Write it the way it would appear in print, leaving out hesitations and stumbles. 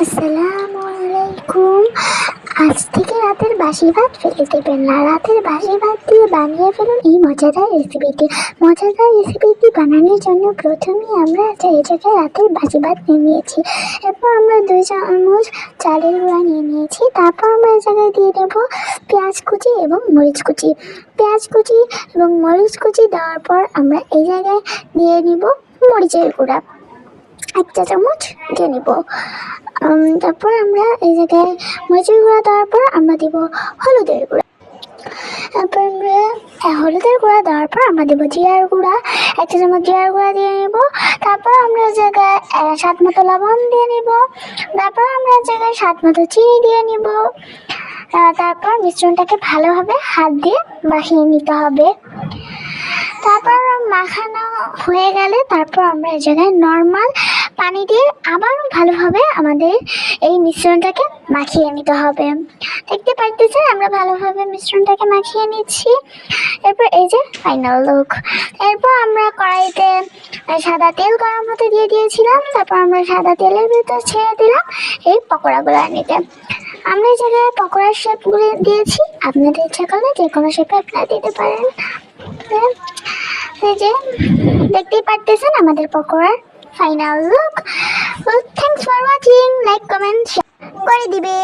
আসসালামু আলাইকুম। আজ থেকে রাতের বাসি ভাত ফেলে দেবেন না। রাতের বাসি ভাত দিয়ে বানিয়ে ফেলুন এই মজাদার রেসিপিটি। মজাদার রেসিপিটি বানানোর জন্য প্রথমেই আমরা এই জায়গায় রাতের বাসি ভাত নিয়ে নিয়েছি। এরপর আমরা 2 চামচ চালের গুঁড়া নিয়ে নিয়েছি। তারপর আমরা এই জায়গায় দিয়ে দেবো পেঁয়াজ কুচি এবং মরিচ কুচি। পেঁয়াজ কুচি এবং মরিচ কুচি দেওয়ার পর আমরা এই জায়গায় দিয়ে নিব মরিচের গুঁড়া 1 চা চামচ দিয়ে নিব। তারপর আমরা এই জায়গায় মরিচের গুঁড়া দেওয়ার পর আমরা দিব হলুদের গুঁড়া। তারপর আমরা হলুদের গুঁড়া দেওয়ার পর আমরা দেবো জিরার গুঁড়া 1 চা চামচ জিরার গুঁড়া দিয়ে নিব। তারপর আমরা এই জায়গায় স্বাদ মতো লবণ দিয়ে নিব। তারপর আমরা এই জায়গায় স্বাদ মতো চিনি দিয়ে নিব। তারপর মিশ্রণটাকে ভালোভাবে হাত দিয়ে মাখিয়ে নিতে হবে। তারপর মাখানো হয়ে গেলে তারপর আমরা এই জায়গায় নর্মাল পানি দিয়ে আবারও ভালোভাবে আমাদের এই মিশ্রণটাকে মাখিয়ে নিতে হবে। দেখতে পাচ্ছেন আমরা ভালোভাবে মিশ্রণটাকে মাখিয়ে নিচ্ছি। এরপর এই যে ফাইনাল লুক। এরপর আমরা কড়াইতে সাদা তেল গরম হতে দিয়ে দিয়েছিলাম। তারপর আমরা সাদা তেলের ভিতর ছেড়ে দিলাম এই পকোড়াগুলো নিতে। আমরা এই জায়গায় পকোড়ার শেপগুলো দিয়েছি, আপনাদের ইচ্ছা করলে যে কোনো শেপে আপনারা দিতে পারেন। এই যে দেখতেই পারতেছেন আমাদের পকোড়ার final look. Thanks for watching. Like comment share করে দিবে।